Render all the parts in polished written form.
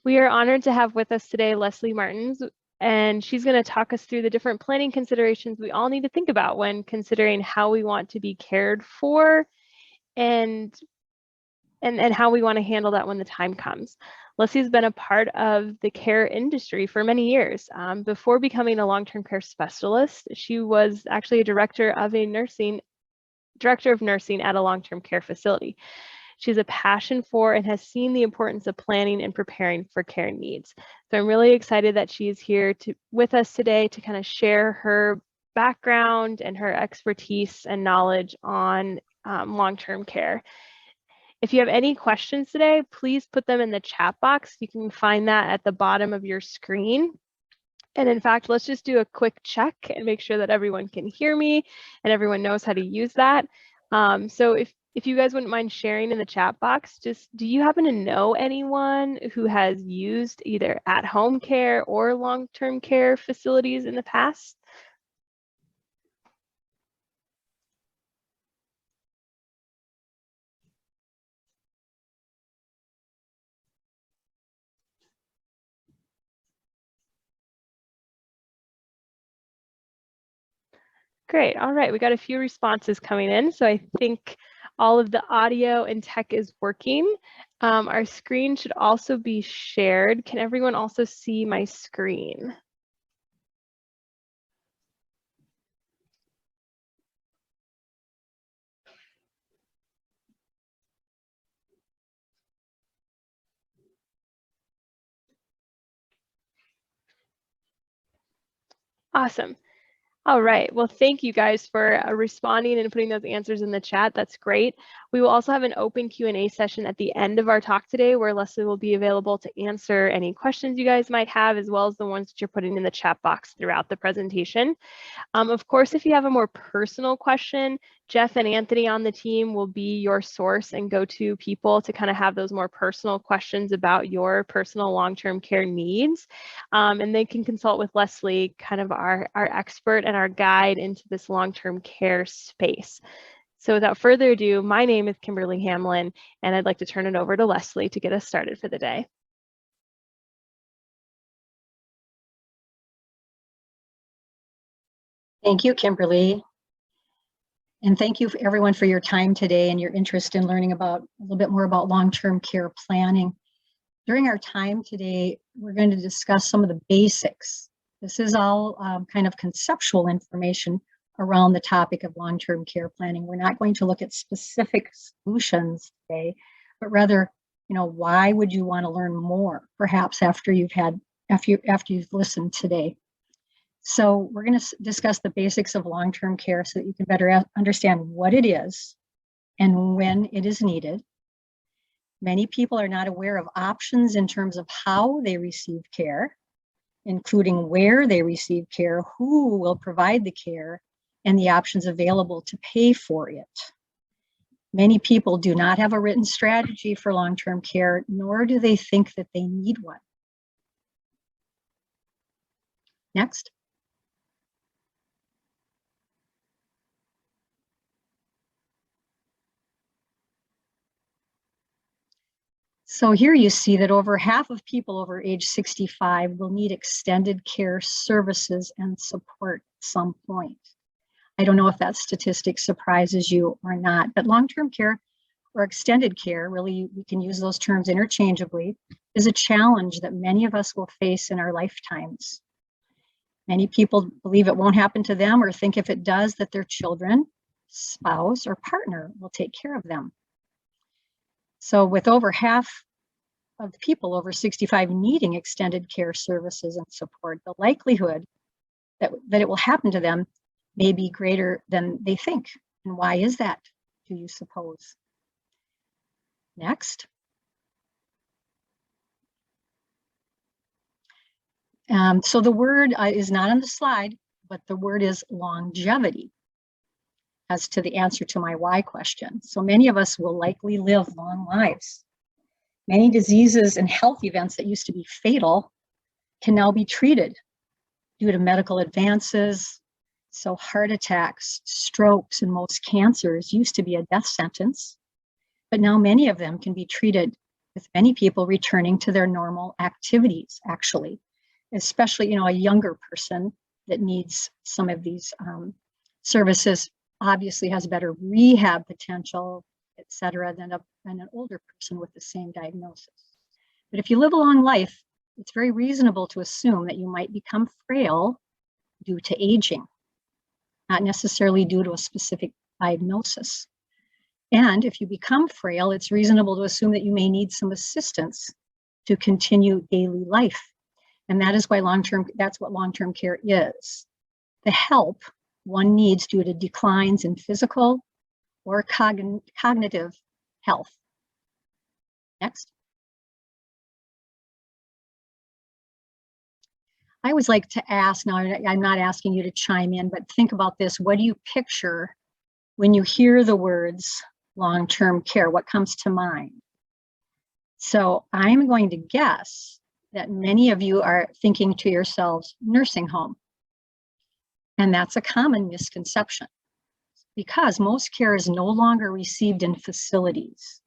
We are honored to have with us today Leslie Martins, and she's going to talk us through the different planning considerations we all need to think about when considering how we want to be cared for and how we want to handle that when the time comes. Leslie's been a part of the care industry for many years. Before becoming a long-term care specialist, she was actually a director of nursing at a long-term care facility. She has a passion for and has seen the importance of planning and preparing for care needs. So I'm really excited that she's here with us today to kind of share her background and her expertise and knowledge on long-term care. If you have any questions today, please put them in the chat box. You can find that at the bottom of your screen. And in fact, let's just do a quick check and make sure that everyone can hear me and everyone knows how to use that. So if you guys wouldn't mind sharing in the chat box, just do you happen to know anyone who has used either at-home care or long-term care facilities in the past? Great. All right. We got a few responses coming in. So I think all of the audio and tech is working. Our screen should also be shared. Can everyone also see my screen? Awesome. All right. Well, thank you guys for responding and putting those answers in the chat. That's great. We will also have an open Q&A session at the end of our talk today where Leslie will be available to answer any questions you guys might have, as well as the ones that you're putting in the chat box throughout the presentation. Of course, if you have a more personal question, Jeff and Anthony on the team will be your source and go-to people to kind of have those more personal questions about your personal long-term care needs. And they can consult with Leslie, kind of our expert and our guide into this long-term care space. So without further ado, my name is Kimberly Hamlin, and I'd like to turn it over to Leslie to get us started for the day. Thank you, Kimberly. And thank you everyone for your time today and your interest in learning about a little bit more about long-term care planning. During our time today, we're going to discuss some of the basics. This is all kind of conceptual information around the topic of long-term care planning. We're not going to look at specific solutions today, but rather, why would you want to learn more, perhaps after you've listened today. So we're going to discuss the basics of long-term care so that you can better understand what it is and when it is needed. Many people are not aware of options in terms of how they receive care, including where they receive care, who will provide the care, and the options available to pay for it. Many people do not have a written strategy for long-term care, nor do they think that they need one. Next. So here you see that over half of people over age 65 will need extended care services and support at some point. I don't know if that statistic surprises you or not, but long-term care or extended care, really, we can use those terms interchangeably, is a challenge that many of us will face in our lifetimes. Many people believe it won't happen to them or think if it does that their children, spouse, or partner will take care of them. So with over half of people over 65 needing extended care services and support, the likelihood that it will happen to them may be greater than they think. And why is that, do you suppose? Next. So the word is not on the slide, but the word is longevity as to the answer to my why question. So many of us will likely live long lives. Many diseases and health events that used to be fatal can now be treated due to medical advances. So heart attacks, strokes, and most cancers used to be a death sentence, but now many of them can be treated with many people returning to their normal activities, actually, especially, a younger person that needs some of these services obviously has better rehab potential, et cetera, than an older person with the same diagnosis. But if you live a long life, it's very reasonable to assume that you might become frail due to aging, not necessarily due to a specific diagnosis. And if you become frail, it's reasonable to assume that you may need some assistance to continue daily life. And that is why that's what long-term care is. The help one needs due to declines in physical or cognitive health. Next. I always like to ask, now I'm not asking you to chime in, but think about this. What do you picture when you hear the words long-term care? What comes to mind? So I'm going to guess that many of you are thinking to yourselves, nursing home. And that's a common misconception because most care is no longer received in facilities.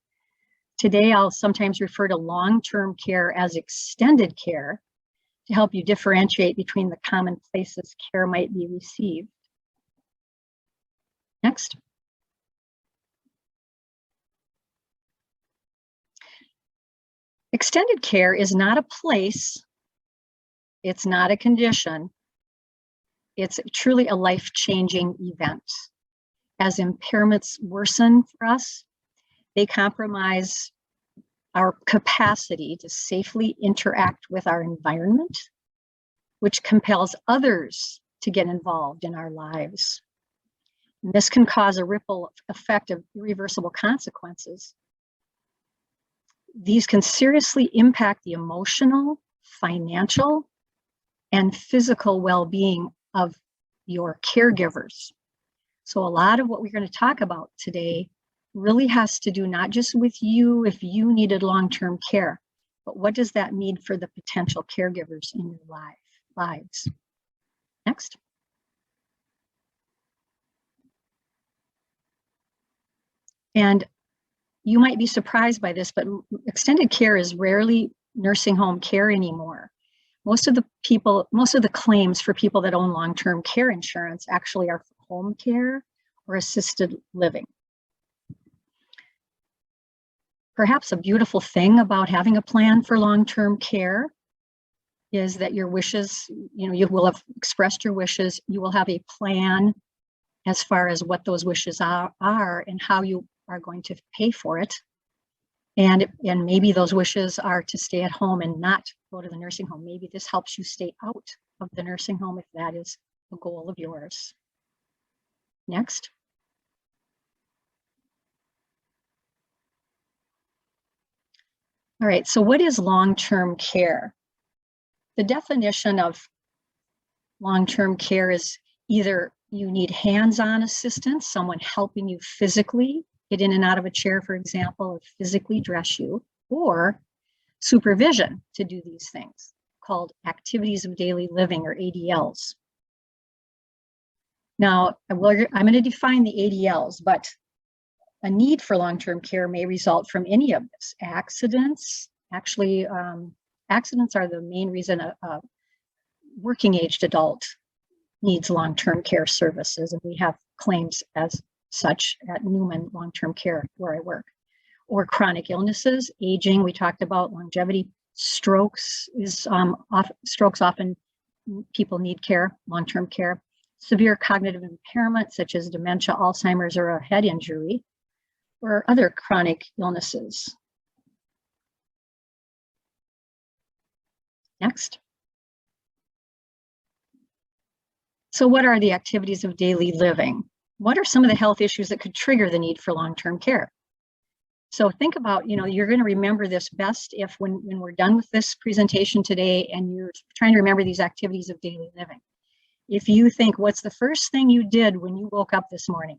Today, I'll sometimes refer to long-term care as extended care to help you differentiate between the common places care might be received. Next. Extended care is not a place, it's not a condition, it's truly a life-changing event. As impairments worsen for us, they compromise our capacity to safely interact with our environment, which compels others to get involved in our lives. And this can cause a ripple effect of irreversible consequences. These can seriously impact the emotional, financial, and physical well-being of your caregivers. So a lot of what we're going to talk about today really has to do not just with you if you needed long-term care, but what does that mean for the potential caregivers in your lives? Next. And you might be surprised by this, but extended care is rarely nursing home care anymore. Most of the claims for people that own long-term care insurance actually are for home care or assisted living. Perhaps a beautiful thing about having a plan for long-term care is that your wishes, you will have expressed your wishes, you will have a plan as far as what those wishes are and how you are going to pay for it. And maybe those wishes are to stay at home and not go to the nursing home. Maybe this helps you stay out of the nursing home if that is a goal of yours. Next. All right, so what is long-term care? The definition of long-term care is either you need hands-on assistance, someone helping you physically get in and out of a chair, for example, or physically dress you, or supervision to do these things, called activities of daily living or ADLs. Now, I'm going to define the ADLs, but a need for long-term care may result from any of this. Accidents, actually, accidents are the main reason a working-aged adult needs long-term care services, and we have claims as such at Newman Long-Term Care where I work. Or chronic illnesses, aging, we talked about longevity, strokes often people need care, long-term care. Severe cognitive impairment such as dementia, Alzheimer's, or a head injury, or other chronic illnesses. Next. So what are the activities of daily living? What are some of the health issues that could trigger the need for long-term care? So think about, you're going to remember this best if when we're done with this presentation today and you're trying to remember these activities of daily living. If you think, what's the first thing you did when you woke up this morning?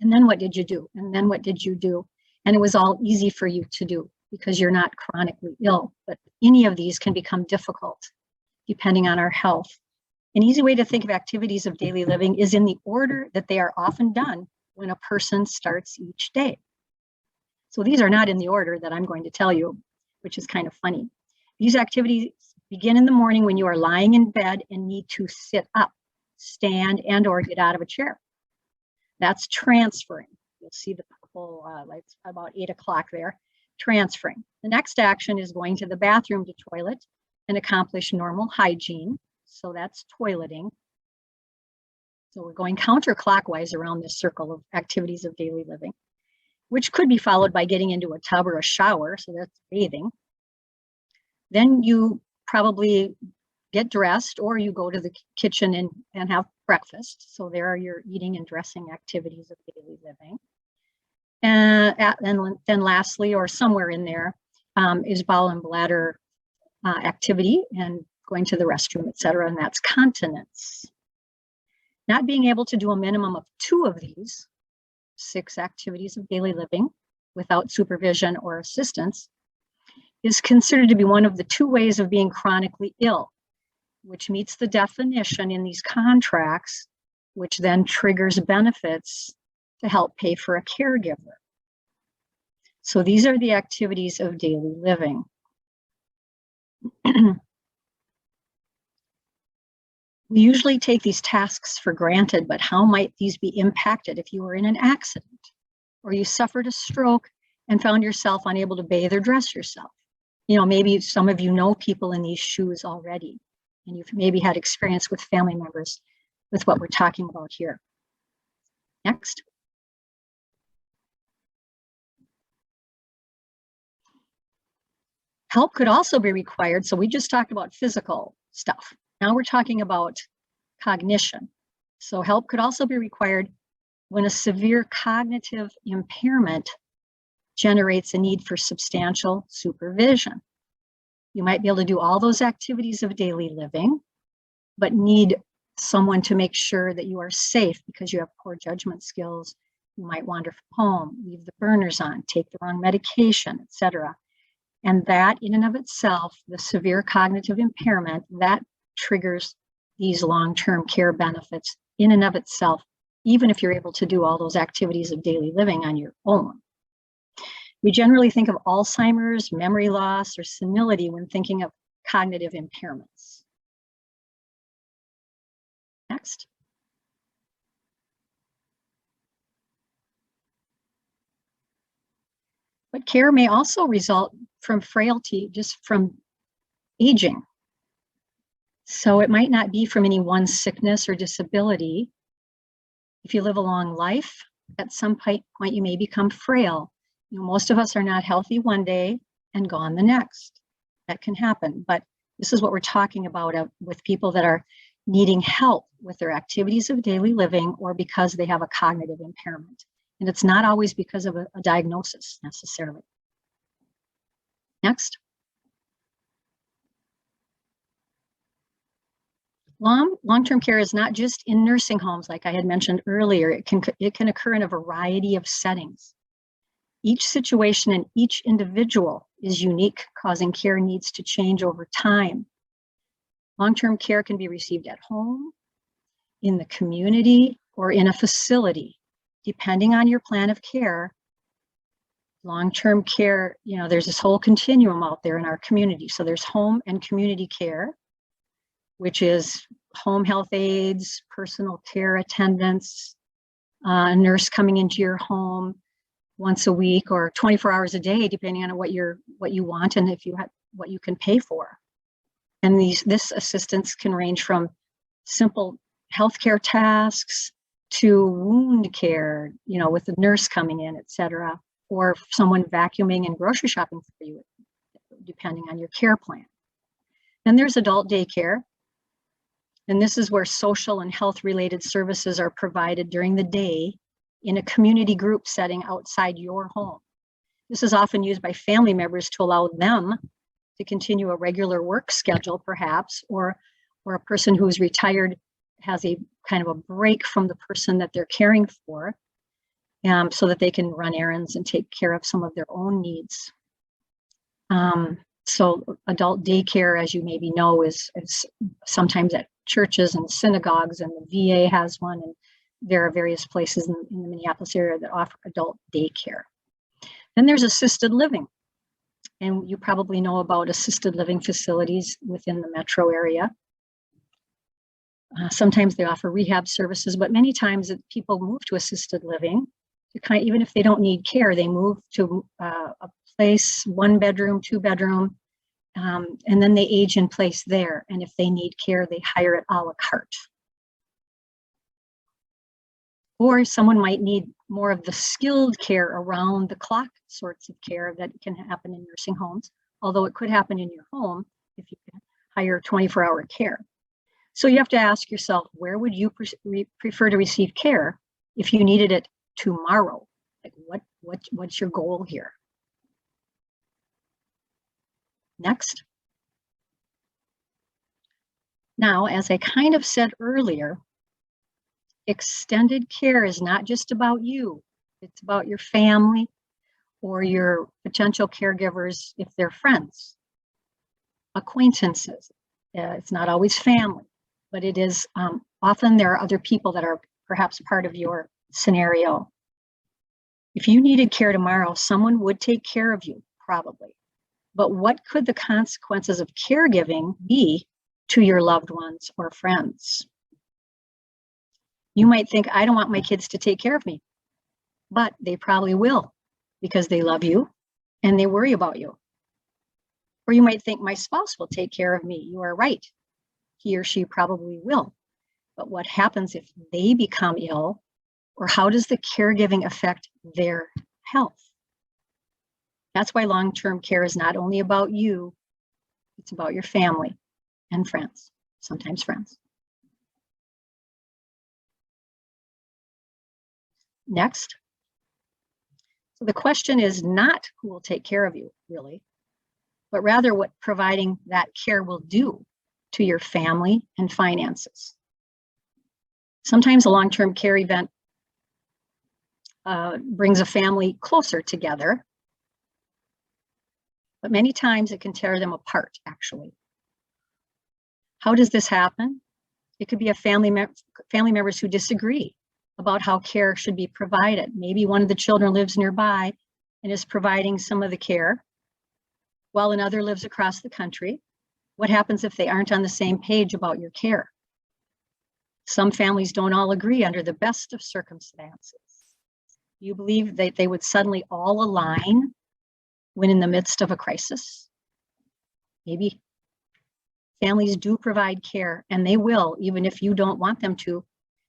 And then what did you do? And then what did you do? And it was all easy for you to do because you're not chronically ill. But any of these can become difficult depending on our health. An easy way to think of activities of daily living is in the order that they are often done when a person starts each day. So these are not in the order that I'm going to tell you, which is kind of funny. These activities begin in the morning when you are lying in bed and need to sit up, stand, and or get out of a chair. That's transferring. You'll see the purple lights about 8 o'clock there, transferring. The next action is going to the bathroom to toilet and accomplish normal hygiene. So that's toileting. So we're going counterclockwise around this circle of activities of daily living, which could be followed by getting into a tub or a shower. So that's bathing. Then you probably get dressed, or you go to the kitchen and have breakfast. So there are your eating and dressing activities of daily living. And then lastly, or somewhere in there, is bowel and bladder activity and going to the restroom, etc. And that's continence. Not being able to do a minimum of 2 of these 6 activities of daily living without supervision or assistance is considered to be one of the 2 ways of being chronically ill, which meets the definition in these contracts, which then triggers benefits to help pay for a caregiver. So these are the activities of daily living. We usually take these tasks for granted, but how might these be impacted if you were in an accident or you suffered a stroke and found yourself unable to bathe or dress yourself? You know, maybe some of you know people in these shoes already, and you've maybe had experience with family members with what we're talking about here. Next. Help could also be required. So we just talked about physical stuff. Now we're talking about cognition. So help could also be required when a severe cognitive impairment generates a need for substantial supervision. You might be able to do all those activities of daily living, but need someone to make sure that you are safe because you have poor judgment skills. You might wander from home, leave the burners on, take the wrong medication, etc. And that in and of itself, the severe cognitive impairment, that triggers these long-term care benefits in and of itself, even if you're able to do all those activities of daily living on your own. We generally think of Alzheimer's, memory loss, or senility when thinking of cognitive impairments. Next. But care may also result from frailty, just from aging. So it might not be from any one sickness or disability. If you live a long life, at some point you may become frail. You know, most of us are not healthy one day and gone the next. That can happen, but this is what we're talking about with people that are needing help with their activities of daily living or because they have a cognitive impairment. And it's not always because of a diagnosis necessarily. Next. Long-term care is not just in nursing homes, like I had mentioned earlier. It can occur in a variety of settings. Each situation and each individual is unique, causing care needs to change over time. Long-term care can be received at home, in the community, or in a facility. Depending on your plan of care, long-term care, you know, there's this whole continuum out there in our community. So there's home and community care, which is home health aides, personal care attendants, a nurse coming into your home once a week or 24 hours a day, depending on what you want and if you have what you can pay for. And this assistance can range from simple healthcare tasks to wound care, you know, with the nurse coming in, etc., or someone vacuuming and grocery shopping for you, depending on your care plan. Then there's adult daycare. And this is where social and health-related services are provided during the day in a community group setting outside your home. This is often used by family members to allow them to continue a regular work schedule, perhaps, or a person who's retired has a kind of a break from the person that they're caring for, so that they can run errands and take care of some of their own needs. So adult daycare, as you maybe know, is sometimes at churches and synagogues, and the VA has one, and there are various places in the Minneapolis area that offer adult daycare. Then there's assisted living. And you probably know about assisted living facilities within the metro area. Sometimes they offer rehab services, but many times people move to assisted living to even if they don't need care, they move to a place, 1 bedroom, 2 bedroom, and then they age in place there. And if they need care, they hire it a la carte. Or someone might need more of the skilled care around the clock sorts of care that can happen in nursing homes, although it could happen in your home if you can hire 24-hour care. So you have to ask yourself, where would you prefer to receive care if you needed it tomorrow? Like what's your goal here? Next. Now, as I kind of said earlier, extended care is not just about you. It's about your family or your potential caregivers if they're friends, acquaintances. It's not always family, but it is often there are other people that are perhaps part of your scenario. If you needed care tomorrow, someone would take care of you, probably. But what could the consequences of caregiving be to your loved ones or friends? You might think, I don't want my kids to take care of me, but they probably will because they love you and they worry about you. Or you might think, my spouse will take care of me. You are right. He or she probably will. But what happens if they become ill, or how does the caregiving affect their health? That's why long-term care is not only about you, it's about your family and friends, sometimes friends. Next. So the question is not who will take care of you, really, but rather what providing that care will do to your family and finances. Sometimes a long-term care event brings a family closer together, but many times it can tear them apart, actually. How does this happen? It could be a family members who disagree about how care should be provided. Maybe one of the children lives nearby and is providing some of the care, while another lives across the country. What happens if they aren't on the same page about your care? Some families don't all agree under the best of circumstances. You believe that they would suddenly all align when in the midst of a crisis? Maybe. Families do provide care, and they will, even if you don't want them to,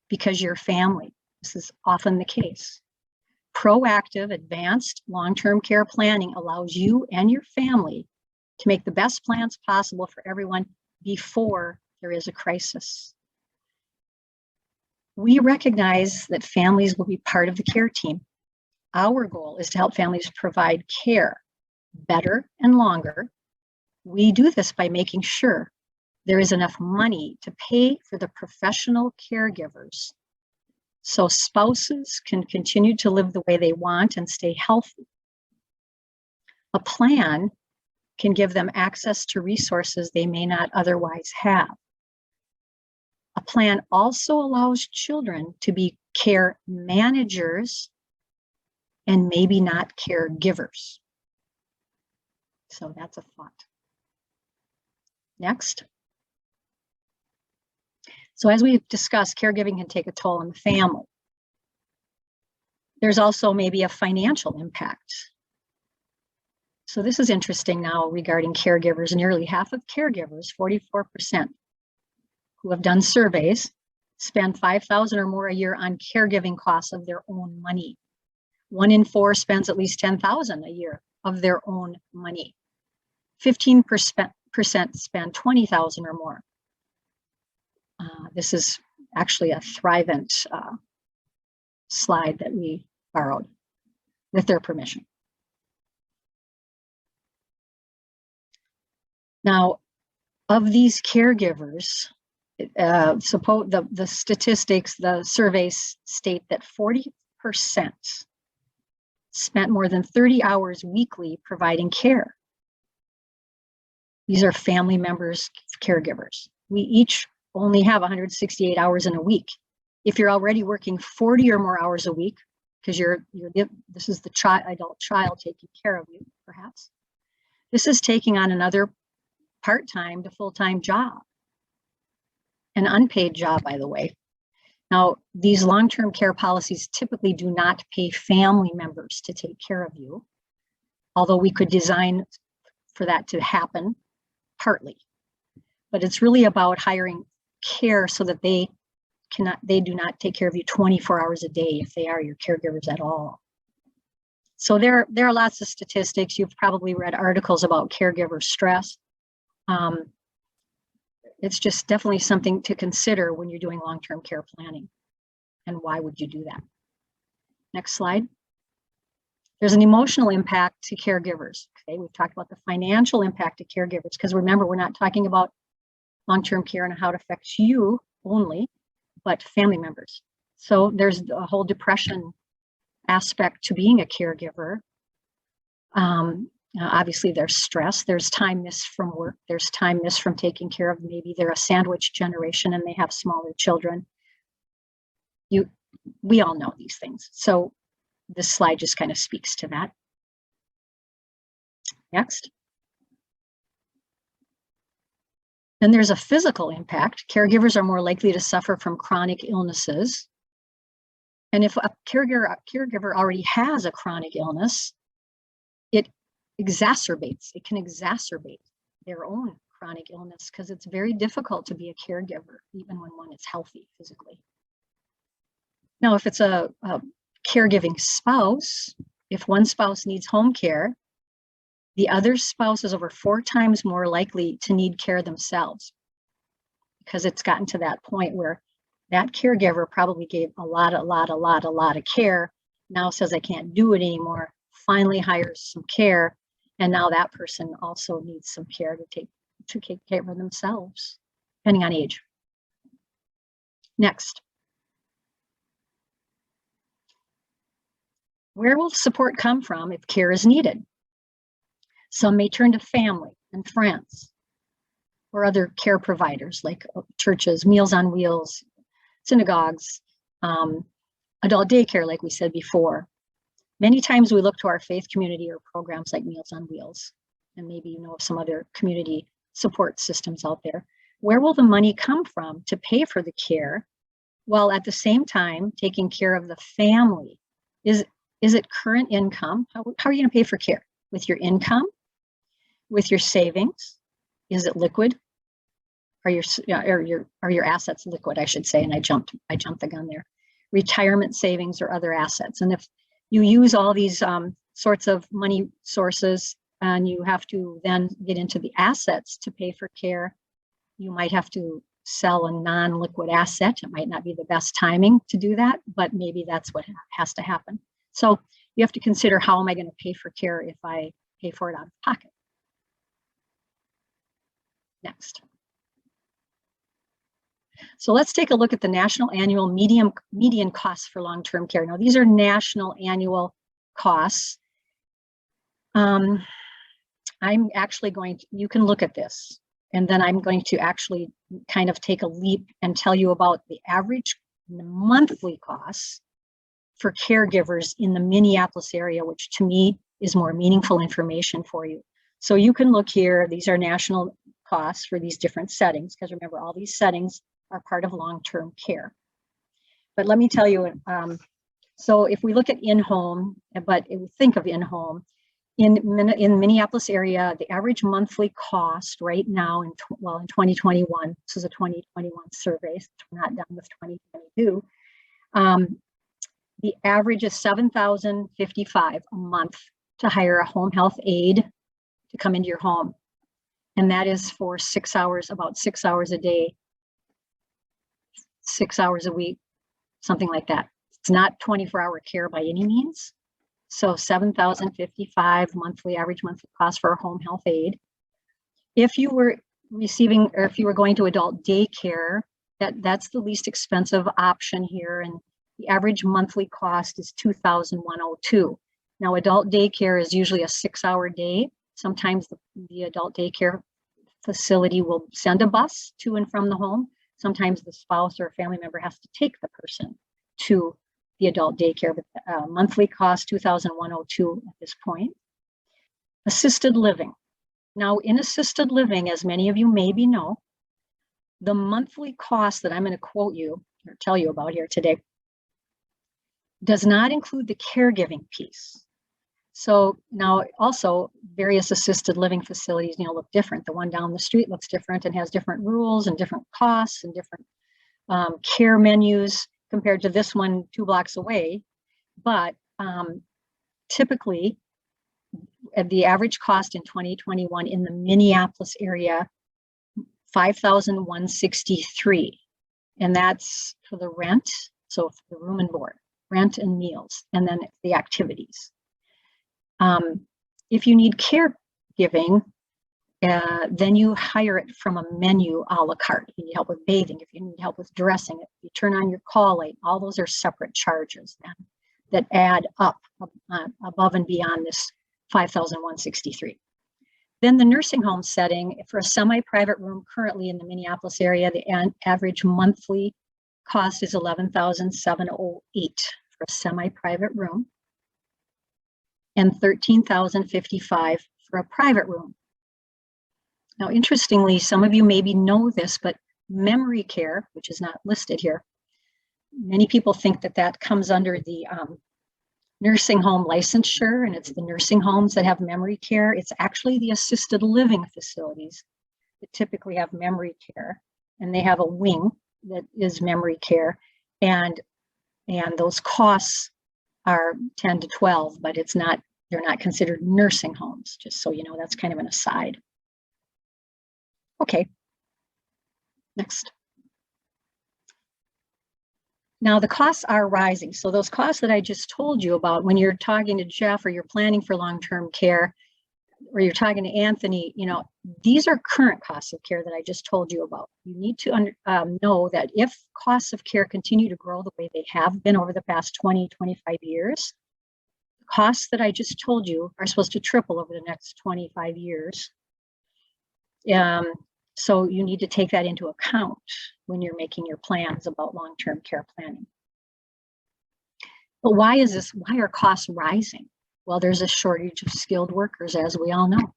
because you're family. This is often the case. Proactive, advanced long-term care planning allows you and your family to make the best plans possible for everyone before there is a crisis. We recognize that families will be part of the care team. Our goal is to help families provide care better and longer. We do this by making sure there is enough money to pay for the professional caregivers so spouses can continue to live the way they want and stay healthy. A plan can give them access to resources they may not otherwise have. A plan also allows children to be care managers and maybe not caregivers. So that's a thought. Next. So as we've discussed, caregiving can take a toll on the family. There's also maybe a financial impact. So this is interesting now regarding caregivers. Nearly half of caregivers, 44%, who have done surveys, spend $5,000 or more a year on caregiving costs of their own money. 1 in 4 spends at least $10,000 a year of their own money. 15% spend $20,000 or more. This is actually a Thrivent slide that we borrowed with their permission. Now, of these caregivers, suppose the statistics, the surveys state that 40% spent more than 30 hours weekly providing care. These are family members, caregivers. We each only have 168 hours in a week. If you're already working 40 or more hours a week, because this is the adult child taking care of you, perhaps. This is taking on another part-time to full-time job, an unpaid job, by the way. Now, these long-term care policies typically do not pay family members to take care of you, although we could design for that to happen partly. But it's really about hiring care so that they do not take care of you 24 hours a day if they are your caregivers at all. So there are lots of statistics. You've probably read articles about caregiver stress. It's just definitely something to consider when you're doing long-term care planning. And why would you do that? Next slide. There's an emotional impact to caregivers. Okay, we've talked about the financial impact to caregivers, because remember, we're not talking about long-term care and how it affects you only, but family members. So there's a whole depression aspect to being a caregiver. Obviously, there's stress, there's time missed from work, there's time missed from taking care of, maybe they're a sandwich generation and they have smaller children. We all know these things. So this slide just kind of speaks to that. Next. Then there's a physical impact. Caregivers are more likely to suffer from chronic illnesses. And if a caregiver already has a chronic illness, it can exacerbate their own chronic illness, because it's very difficult to be a caregiver, even when one is healthy physically. Now, if it's a caregiving spouse, if one spouse needs home care, the other spouse is over 4 times more likely to need care themselves, because it's gotten to that point where that caregiver probably gave a lot of care, now says I can't do it anymore, finally hires some care, and now that person also needs some care to take care of themselves, depending on age. Next. Where will support come from if care is needed? Some may turn to family and friends or other care providers like churches, Meals on Wheels, synagogues, adult daycare, like we said before. Many times we look to our faith community or programs like Meals on Wheels, and maybe you know of some other community support systems out there. Where will the money come from to pay for the care, while at the same time taking care of the family? Is it current income? How are you going to pay for care? With your income? With your savings? Is it liquid? Are your assets liquid, I should say, and I jumped the gun there. Retirement savings or other assets. And if you use all these sorts of money sources and you have to then get into the assets to pay for care, you might have to sell a non-liquid asset. It might not be the best timing to do that, but maybe that's what has to happen. So you have to consider, how am I going to pay for care if I pay for it out of pocket? Next. So let's take a look at the national annual median costs for long-term care. Now, these are national annual costs. I'm actually you can look at this, and then I'm going to actually kind of take a leap and tell you about the average monthly costs for caregivers in the Minneapolis area, which to me is more meaningful information for you. So you can look here. These are national costs for these different settings, because remember, all these settings are part of long-term care. But let me tell you, so if we look at in-home, but if we think of in-home, in Minneapolis area, the average monthly cost right now in 2021, this is a 2021 survey, so we're not done with 2022, the average is $7,055 a month to hire a home health aide to come into your home. And that is for 6 hours, about 6 hours a day, 6 hours a week, something like that. It's not 24-hour care by any means. So $7,055 monthly, average monthly cost for a home health aide. If you were receiving, or if you were going to adult daycare, that's the least expensive option here. And the average monthly cost is $2,102. Now, adult daycare is usually a 6-hour day. Sometimes the adult daycare facility will send a bus to and from the home. Sometimes the spouse or family member has to take the person to the adult daycare, but monthly cost $2,102 at this point. Assisted living. Now, in assisted living, as many of you maybe know, the monthly cost that I'm going to quote you or tell you about here today does not include the caregiving piece. So now also various assisted living facilities, look different. The one down the street looks different and has different rules and different costs and different care menus compared to this one 2 blocks away. But typically, the average cost in 2021 in the Minneapolis area, $5,163, and that's for the rent, so for the room and board, rent and meals, and then the activities. If you need caregiving, then you hire it from a menu a la carte. If you need help with bathing, if you need help with dressing, if you turn on your call light, all those are separate charges then that add up above and beyond this $5,163. Then the nursing home setting for a semi-private room currently in the Minneapolis area, the average monthly cost is $11,708 for a semi-private room and $13,055 for a private room. Now, interestingly, some of you maybe know this, but memory care, which is not listed here, many people think that that comes under the nursing home licensure, and it's the nursing homes that have memory care. It's actually the assisted living facilities that typically have memory care, and they have a wing that is memory care, and those costs are 10 to 12, but they're not considered nursing homes, just so you know. That's kind of an aside. Okay, next. Now the costs are rising. So those costs that I just told you about when you're talking to Jeff or you're planning for long-term care or you're talking to Anthony, these are current costs of care that I just told you about. You need to know that if costs of care continue to grow the way they have been over the past 20, 25 years, the costs that I just told you are supposed to triple over the next 25 years. So you need to take that into account when you're making your plans about long-term care planning. But why is this? Why are costs rising? Well, there's a shortage of skilled workers, as we all know.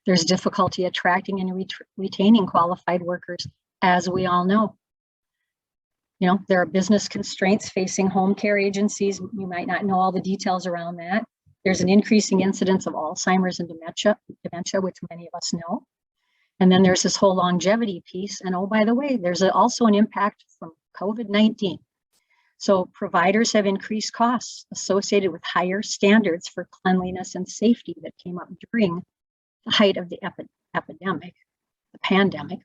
There's difficulty attracting and retaining qualified workers, as we all know. There are business constraints facing home care agencies. You might not know all the details around that. There's an increasing incidence of Alzheimer's and dementia, which many of us know. And then there's this whole longevity piece. And oh, by the way, there's also an impact from COVID-19. So providers have increased costs associated with higher standards for cleanliness and safety that came up during the height of the epidemic, the pandemic.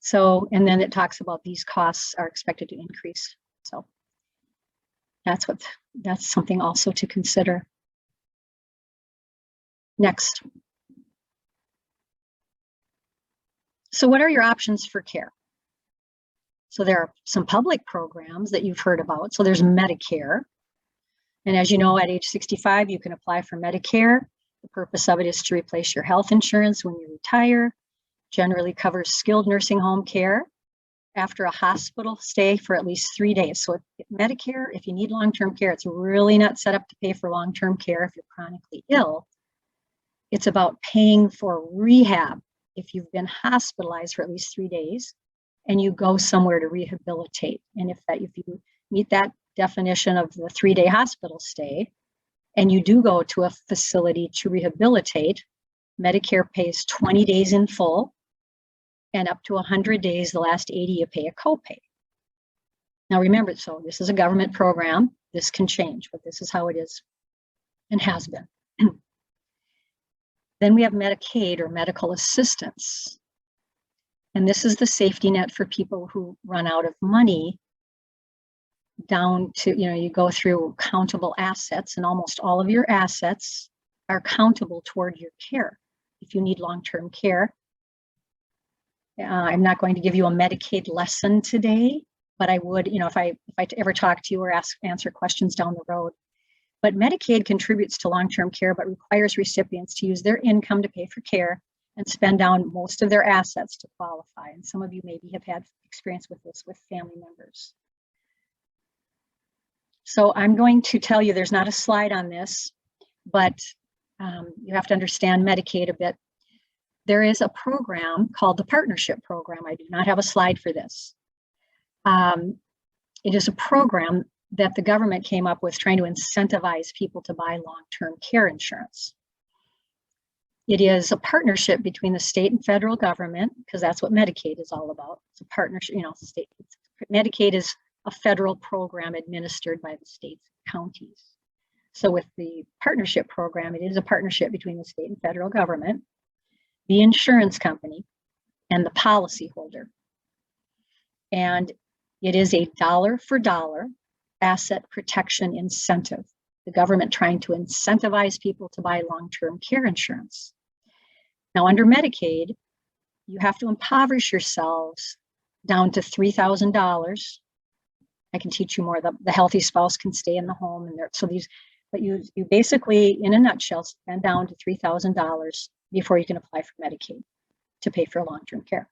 So, and then it talks about these costs are expected to increase. So that's something also to consider. Next. So what are your options for care? So there are some public programs that you've heard about. So there's Medicare. And as you know, at age 65, you can apply for Medicare. The purpose of it is to replace your health insurance when you retire. Generally covers skilled nursing home care after a hospital stay for at least 3 days. So Medicare, if you need long-term care, it's really not set up to pay for long-term care if you're chronically ill. It's about paying for rehab if you've been hospitalized for at least 3 days and you go somewhere to rehabilitate. And if you meet that definition of the 3-day hospital stay and you do go to a facility to rehabilitate, Medicare pays 20 days in full, and up to 100 days, the last 80 you pay a copay. Now remember, so this is a government program. This can change, but this is how it is and has been. Then we have Medicaid, or medical assistance. And this is the safety net for people who run out of money, down to, you go through countable assets, and almost all of your assets are countable toward your care. If you need long-term care, I'm not going to give you a Medicaid lesson today, but I would, if I ever talk to you or answer questions down the road. But Medicaid contributes to long-term care, but requires recipients to use their income to pay for care and spend down most of their assets to qualify. And some of you maybe have had experience with this with family members. So I'm going to tell you, there's not a slide on this, but you have to understand Medicaid a bit. There is a program called the Partnership Program. I do not have a slide for this. It is a program that the government came up with trying to incentivize people to buy long-term care insurance. It is a partnership between the state and federal government, because that's what Medicaid is all about. It's a partnership, Medicaid is a federal program administered by the states and counties. So with the partnership program, it is a partnership between the state and federal government, the insurance company, and the policyholder. And it is a dollar for dollar asset protection incentive. The government trying to incentivize people to buy long-term care insurance. Now, under Medicaid, you have to impoverish yourselves down to $3,000. I can teach you more. The healthy spouse can stay in the home, and but you basically, in a nutshell, spend down to $3,000 before you can apply for Medicaid to pay for long-term care.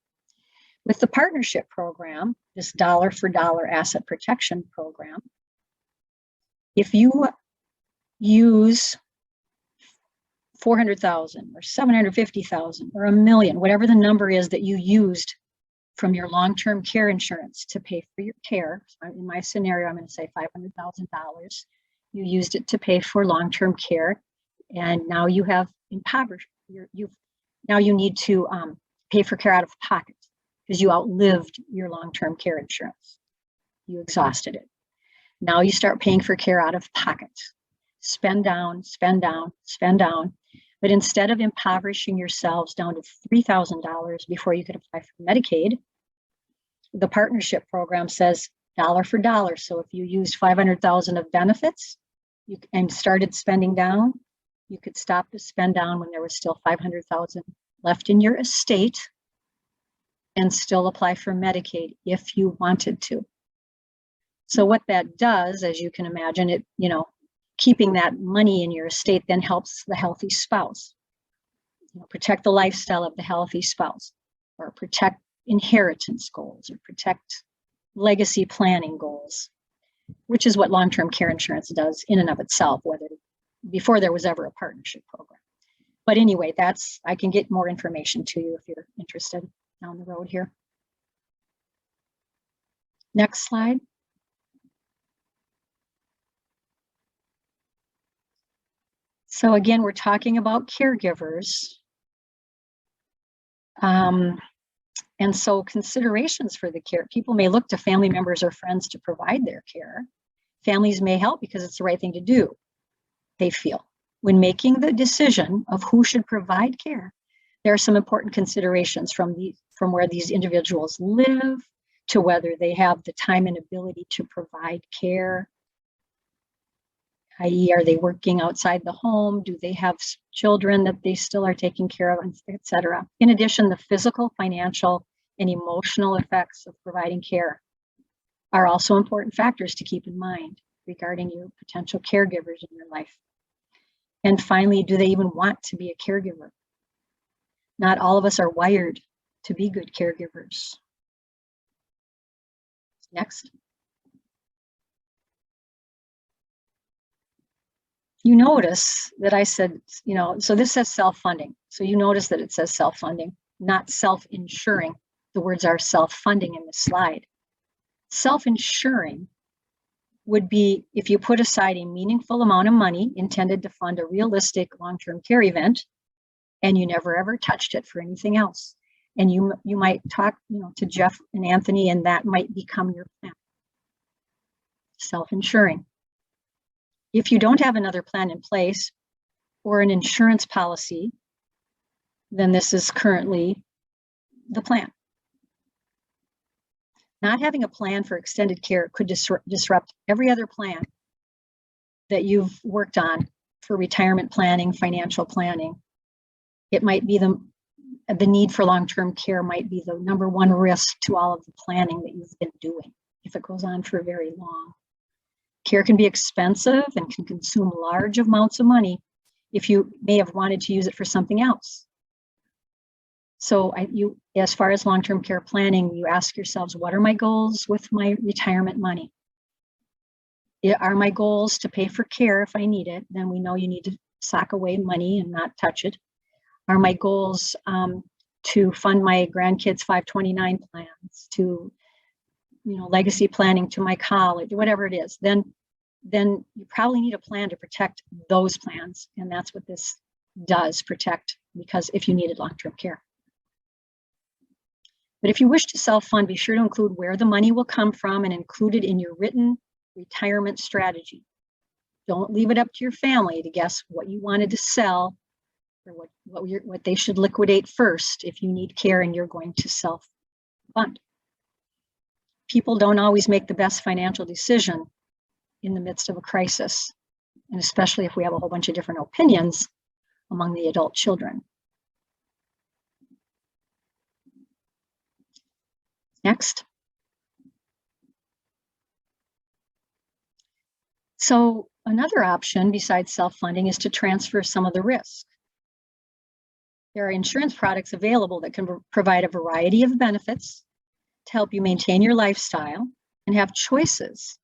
With the partnership program, this dollar for dollar asset protection program, if you use 400,000 or 750,000 or $1 million, whatever the number is that you used from your long-term care insurance to pay for your care, in my scenario, I'm going to say $500,000. You used it to pay for long-term care, and now you have impoverished. Now you need to pay for care out of pocket because you outlived your long-term care insurance. You exhausted it. Now you start paying for care out of pocket. Spend down, spend down, spend down. But instead of impoverishing yourselves down to $3,000 before you could apply for Medicaid, the partnership program says dollar for dollar. So if you used 500,000 of benefits and started spending down, you could stop the spend down when there was still 500,000 left in your estate and still apply for Medicaid if you wanted to. So what that does, as you can imagine, keeping that money in your estate then helps the healthy spouse. Protect the lifestyle of the healthy spouse, or protect inheritance goals, or protect legacy planning goals, which is what long-term care insurance does in and of itself, before there was ever a partnership program. But anyway, I can get more information to you if you're interested down the road here. Next slide. So again, we're talking about caregivers. And so considerations for the care, people may look to family members or friends to provide their care. Families may help because it's the right thing to do, they feel. When making the decision of who should provide care, there are some important considerations from where these individuals live to whether they have the time and ability to provide care, i.e., are they working outside the home? Do they have children that they still are taking care of, etc. In addition, the physical, financial, and emotional effects of providing care are also important factors to keep in mind regarding your potential caregivers in your life. And finally, do they even want to be a caregiver? Not all of us are wired to be good caregivers. Next. You notice that I said, so this says self-funding. So you notice that it says self-funding, not self-insuring. The words are self-funding in the slide. Self-insuring would be if you put aside a meaningful amount of money intended to fund a realistic long-term care event, and you never ever touched it for anything else. And you might talk, to Jeff and Anthony, and that might become your plan. Self-insuring. If you don't have another plan in place or an insurance policy, then this is currently the plan. Not having a plan for extended care could disrupt every other plan that you've worked on for retirement planning, financial planning. It might be the need for long-term care might be the #1 risk to all of the planning that you've been doing if it goes on for very long. Care can be expensive and can consume large amounts of money if you may have wanted to use it for something else. So as far as long-term care planning, you ask yourselves, what are my goals with my retirement money? Are my goals to pay for care if I need it? Then we know you need to sock away money and not touch it. Are my goals to fund my grandkids' 529 plans, to legacy planning to my college, whatever it is, then you probably need a plan to protect those plans. And that's what this does, protect, because if you needed long-term care. But if you wish to self-fund, be sure to include where the money will come from and include it in your written retirement strategy. Don't leave it up to your family to guess what you wanted to sell or what they should liquidate first if you need care and you're going to self-fund. People don't always make the best financial decision in the midst of a crisis, and especially if we have a whole bunch of different opinions among the adult children. Next. So another option besides self-funding is to transfer some of the risk. There are insurance products available that can provide a variety of benefits to help you maintain your lifestyle and have choices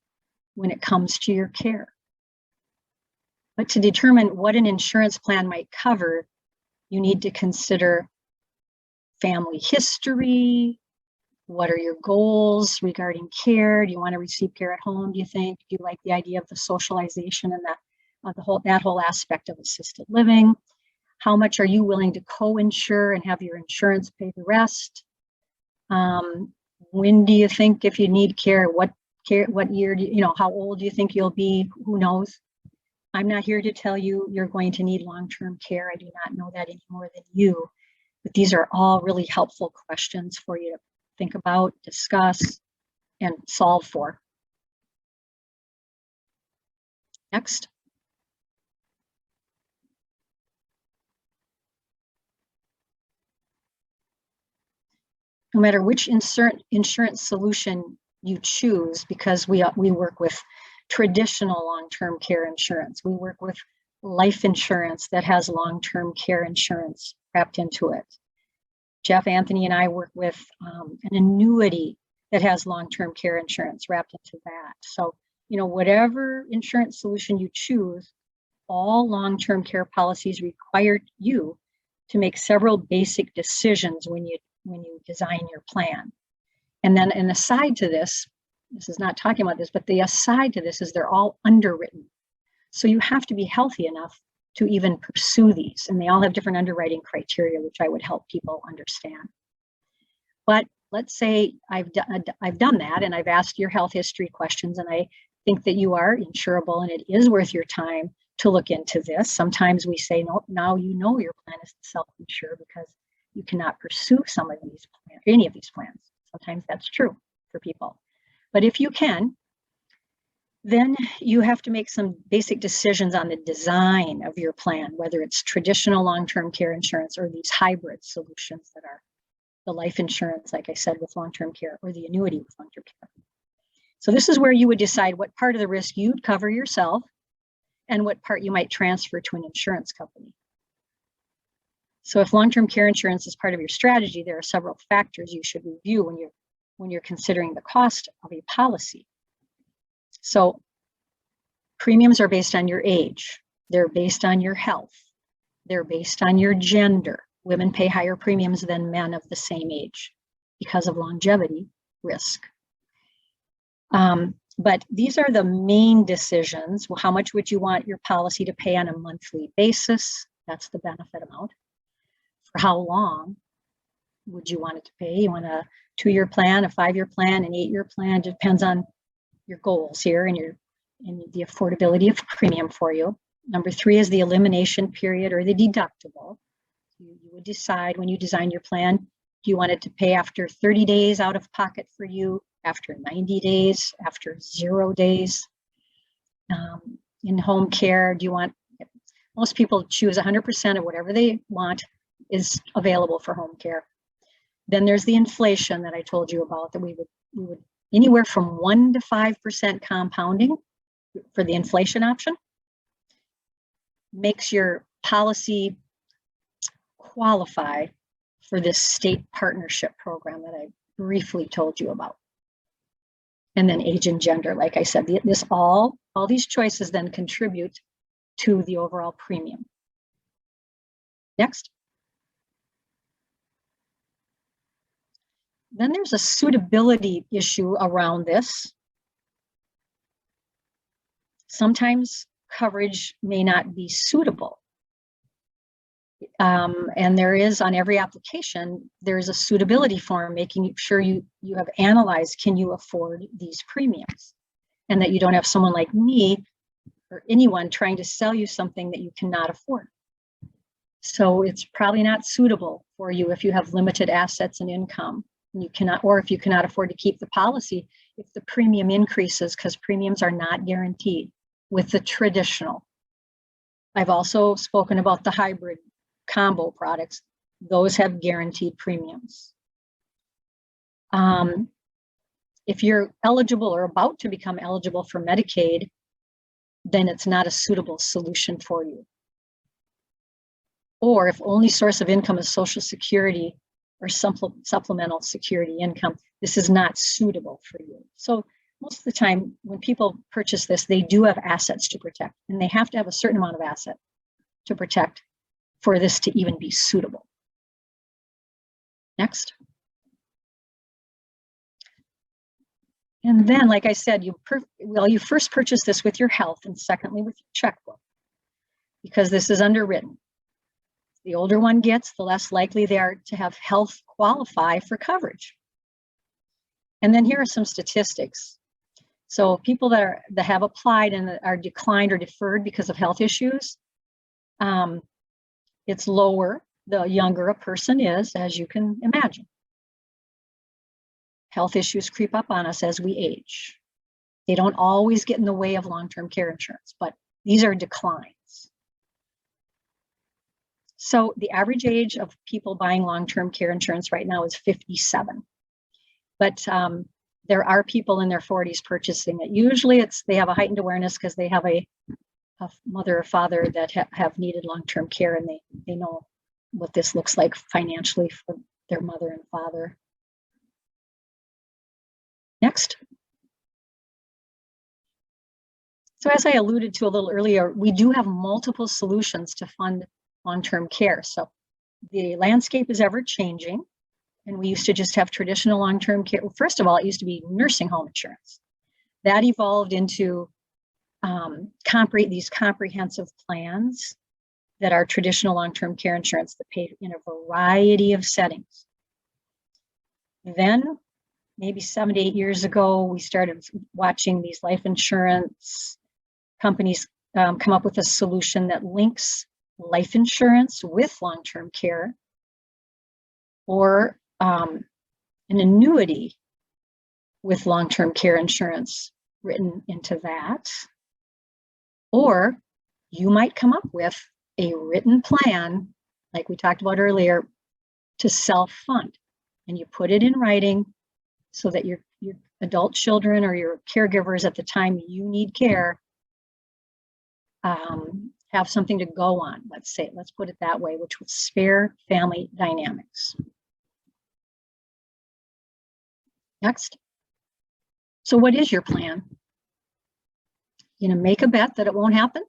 when it comes to your care. But to determine what an insurance plan might cover, you need to consider family history. What are your goals regarding care? Do you want to receive care at home, do you think? Do you like the idea of the socialization and that whole aspect of assisted living? How much are you willing to co-insure and have your insurance pay the rest? When do you think, if you need care, what year how old do you think you'll be? Who knows? I'm not here to tell you you're going to need long-term care. I do not know that any more than you, but these are all really helpful questions for you to think about, discuss, and solve for. Next. No matter which insurance solution you choose, because we work with traditional long-term care insurance. We work with life insurance that has long-term care insurance wrapped into it. Jeff, Anthony, and I work with an annuity that has long-term care insurance wrapped into that. So, whatever insurance solution you choose, all long-term care policies require you to make several basic decisions when you design your plan. And then an aside to this is not talking about this, but the aside to this is they're all underwritten. So you have to be healthy enough to even pursue these. And they all have different underwriting criteria, which I would help people understand. But let's say I've done that and I've asked your health history questions, and I think that you are insurable and it is worth your time to look into this. Sometimes we say, no, now your plan is to self-insure because you cannot pursue some of these plans, any of these plans. Sometimes that's true for people. But if you can, then you have to make some basic decisions on the design of your plan, whether it's traditional long-term care insurance or these hybrid solutions that are the life insurance, like I said, with long-term care, or the annuity with long-term care. So this is where you would decide what part of the risk you'd cover yourself and what part you might transfer to an insurance company. So if long-term care insurance is part of your strategy, there are several factors you should review when you're considering the cost of a policy. So premiums are based on your age. They're based on your health. They're based on your gender. Women pay higher premiums than men of the same age because of longevity risk. But these are the main decisions. Well, how much would you want your policy to pay on a monthly basis? That's the benefit amount. For how long would you want it to pay? You want a 2-year plan, a 5-year plan, an 8-year plan? It depends on your goals here and the affordability of premium for you. Number 3 is the elimination period or the deductible. You would decide when you design your plan, do you want it to pay after 30 days out of pocket for you, after 90 days, after 0 days? In home care, most people choose 100% of whatever they want is available for home care. Then there's the inflation that I told you about, that we would anywhere from 1 to 5% compounding for the inflation option makes your policy qualify for this state partnership program that I briefly told you about. and then age and gender. Like I said, all these choices then contribute to the overall premium. Next. Then there's a suitability issue around this. Sometimes coverage may not be suitable. And there is, on every application, there's a suitability form making sure you have analyzed, can you afford these premiums? And that you don't have someone like me or anyone trying to sell you something that you cannot afford. So it's probably not suitable for you if you have limited assets and income. And you cannot, or if you cannot afford to keep the policy, if the premium increases, because premiums are not guaranteed with the traditional. I've also spoken about the hybrid combo products. Those have guaranteed premiums. If you're eligible or about to become eligible for Medicaid, then it's not a suitable solution for you. Or if only source of income is Social Security or supplemental security income, this is not suitable for you. So most of the time when people purchase this, they do have assets to protect, and they have to have a certain amount of asset to protect for this to even be suitable. Next. And then, like I said, you first purchase this with your health, and secondly with your checkbook, because this is underwritten. The older one gets, the less likely they are to have health qualify for coverage. And then here are some statistics. So people that have applied and are declined or deferred because of health issues, it's lower the younger a person is, as you can imagine. Health issues creep up on us as we age. They don't always get in the way of long-term care insurance, but these are declines. So the average age of people buying long-term care insurance right now is 57. But there are people in their 40s purchasing it. Usually they have a heightened awareness because they have a mother or father that have needed long-term care, and they know what this looks like financially for their mother and father. Next. So as I alluded to a little earlier, we do have multiple solutions to fund long-term care. So the landscape is ever changing, and we used to just have traditional long-term care. Well, first of all, it used to be nursing home insurance. That evolved into these comprehensive plans that are traditional long-term care insurance that pay in a variety of settings. Then, maybe 7 to 8 years ago, we started watching these life insurance companies come up with a solution that links life insurance with long-term care, or an annuity with long-term care insurance written into that. Or you might come up with a written plan, like we talked about earlier, to self-fund, and you put it in writing so that your adult children or your caregivers at the time you need care have something to go on, let's put it that way, which will spare family dynamics. Next. So what is your plan? You know, make a bet that it won't happen?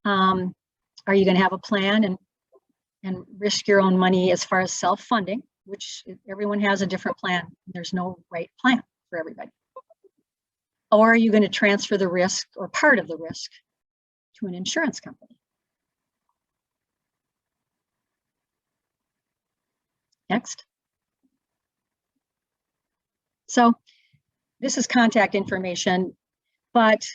Are you going to have a plan and risk your own money as far as self-funding, which everyone has a different plan. There's no right plan for everybody. Or are you going to transfer the risk or part of the risk to an insurance company? Next. So this is contact information, but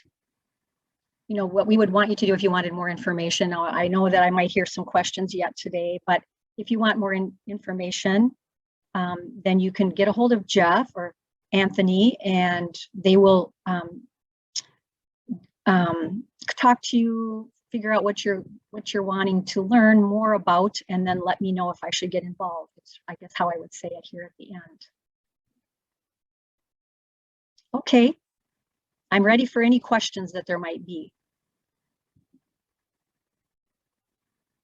you know what we would want you to do if you wanted more information. Now, I know that I might hear some questions yet today, but if you want more information, then you can get a hold of Jeff or Anthony, and they will talk to you, figure out what you're wanting to learn more about, and then let me know if I should get involved. It's, I guess, how I would say it here at the end. Okay, I'm ready for any questions that there might be.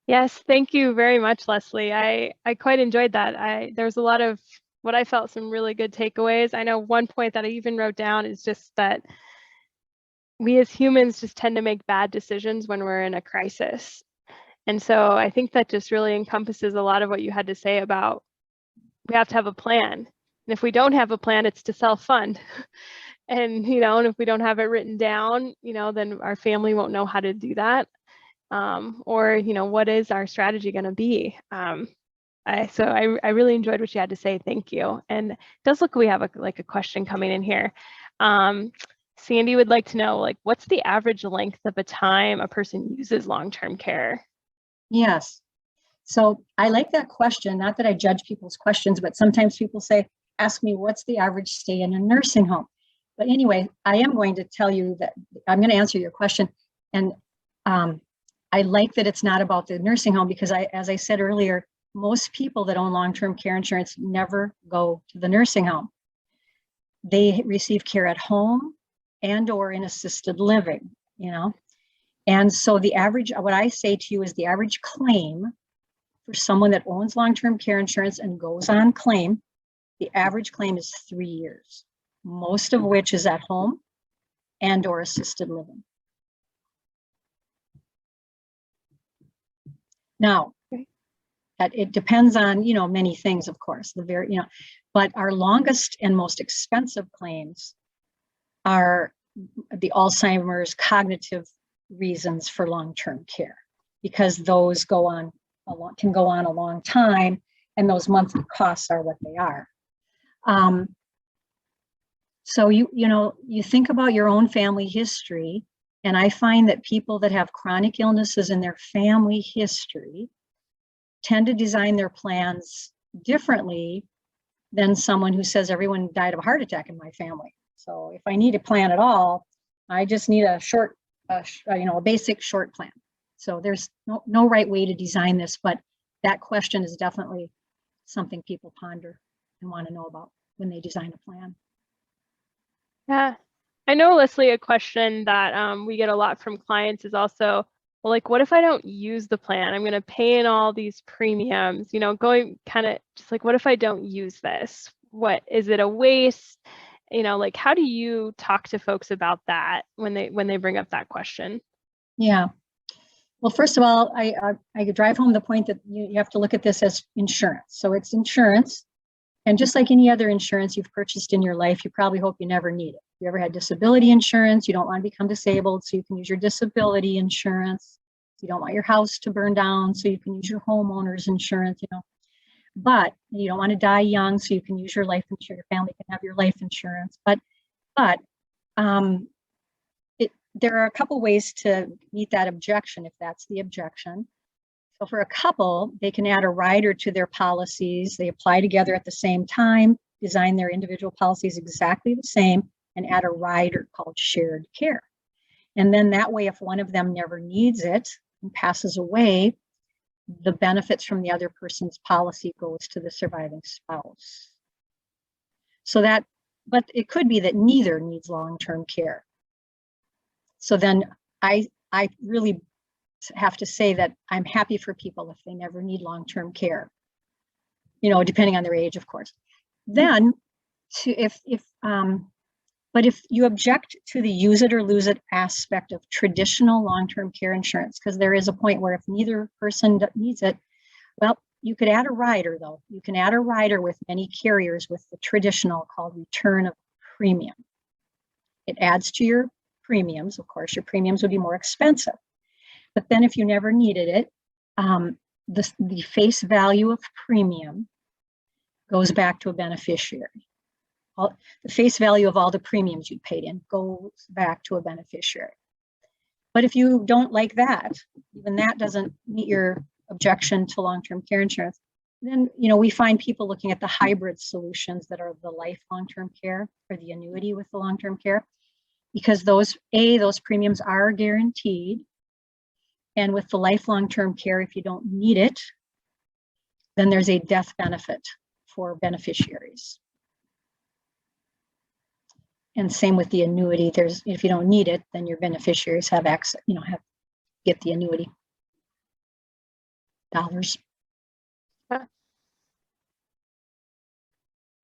Yes, thank you very much, Leslie. I quite enjoyed that. There's a lot of what I felt some really good takeaways. I know one point that I even wrote down is just that we as humans just tend to make bad decisions when we're in a crisis. And so I think that just really encompasses a lot of what you had to say about we have to have a plan. And if we don't have a plan, it's to self-fund. And, and if we don't have it written down, then our family won't know how to do that. Or, what is our strategy going to be? So I really enjoyed what you had to say. Thank you. And it does look we have a question coming in here. Sandy would like to know, what's the average length of a time a person uses long-term care? Yes. So I like that question. Not that I judge people's questions, but sometimes people ask me, what's the average stay in a nursing home? But anyway, I am going to tell you that I'm going to answer your question. And I like that it's not about the nursing home because as I said earlier, most people that own long-term care insurance never go to the nursing home. They receive care at home and or in assisted living, And so the average, what I say to you is the average claim for someone that owns long-term care insurance and goes on claim, the average claim is 3 years, most of which is at home and or assisted living. Now, it depends on, many things, of course, but our longest and most expensive claims are the Alzheimer's cognitive reasons for long-term care, because those can go on a long time, and those monthly costs are what they are. So you think about your own family history, and I find that people that have chronic illnesses in their family history tend to design their plans differently than someone who says everyone died of a heart attack in my family. So if I need a plan at all, I just need a basic short plan. So there's no right way to design this, but that question is definitely something people ponder and want to know about when they design a plan. Yeah, I know, Leslie, a question that we get a lot from clients is also, well, what if I don't use the plan? I'm going to pay in all these premiums, going kind of just what if I don't use this? What is it a waste? How do you talk to folks about that when they bring up that question? Yeah. Well, first of all, I drive home the point that you have to look at this as insurance. So it's insurance. And just like any other insurance you've purchased in your life, you probably hope you never need it. If you ever had disability insurance, you don't want to become disabled, so you can use your disability insurance. You don't want your house to burn down, so you can use your homeowner's insurance, But you don't want to die young, so you can use your life insurance. Your family can have your life insurance. But there are a couple ways to meet that objection, if that's the objection. So for a couple, they can add a rider to their policies. They apply together at the same time, design their individual policies exactly the same, and add a rider called shared care. And then that way, if one of them never needs it and passes away, the benefits from the other person's policy goes to the surviving spouse. But it could be that neither needs long-term care. So then I really have to say that I'm happy for people if they never need long-term care, depending on their age, of course. Then but if you object to the use it or lose it aspect of traditional long-term care insurance, because there is a point where if neither person needs it, well, you could add a rider though. You can add a rider with many carriers with the traditional called return of premium. It adds to your premiums. Of course, your premiums would be more expensive. But then if you never needed it, the face value of premium goes back to a beneficiary. The face value of all the premiums you paid in goes back to a beneficiary. But if you don't like that, even that doesn't meet your objection to long-term care insurance, then we find people looking at the hybrid solutions that are the life long-term care or the annuity with the long-term care, because those premiums are guaranteed. And with the life long-term care, if you don't need it, then there's a death benefit for beneficiaries. And same with the annuity. If you don't need it, then your beneficiaries have access, get the annuity dollars.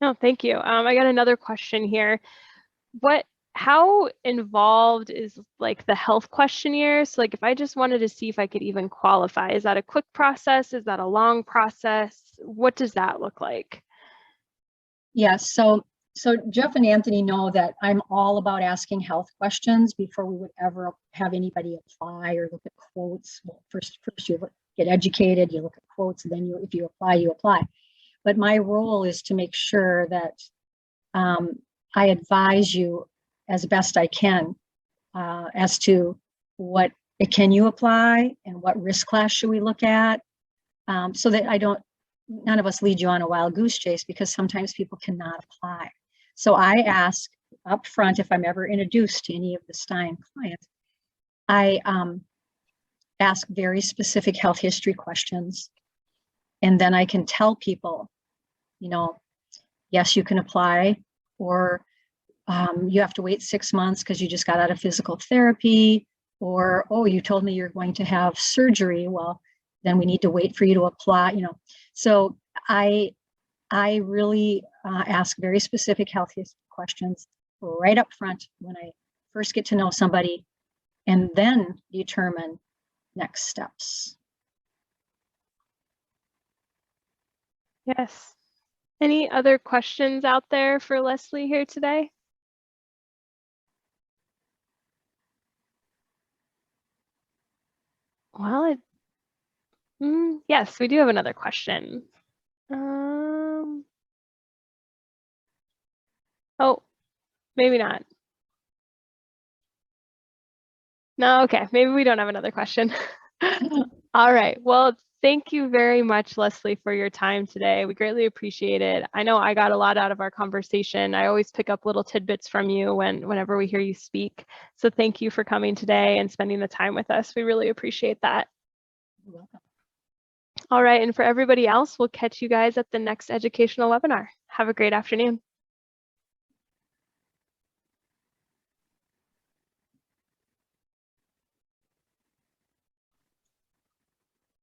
No, thank you. I got another question here. How involved is like the health questionnaire? So like if I just wanted to see if I could even qualify, is that a quick process? Is that a long process? What does that look like? Yes, so Jeff and Anthony know that I'm all about asking health questions before we would ever have anybody apply or look at quotes. Well, first you get educated, you look at quotes, and then if you apply, you apply. But my role is to make sure that I advise you as best I can as to what can you apply and what risk class should we look at, so that none of us lead you on a wild goose chase, because sometimes people cannot apply. So I ask up front, if I'm ever introduced to any of the Stein clients, I ask very specific health history questions. And then I can tell people, yes, you can apply, or you have to wait 6 months because you just got out of physical therapy, or, oh, you told me you're going to have surgery. Well, then we need to wait for you to apply, So I really ask very specific health history questions right up front when I first get to know somebody, and then determine next steps. Yes. Any other questions out there for Leslie here today? Well, yes, we do have another question. Oh, maybe not. No, okay, maybe we don't have another question. All right, well, thank you very much, Leslie, for your time today. We greatly appreciate it. I know I got a lot out of our conversation. I always pick up little tidbits from you whenever we hear you speak. So thank you for coming today and spending the time with us. We really appreciate that. You're welcome. All right, and for everybody else, we'll catch you guys at the next educational webinar. Have a great afternoon.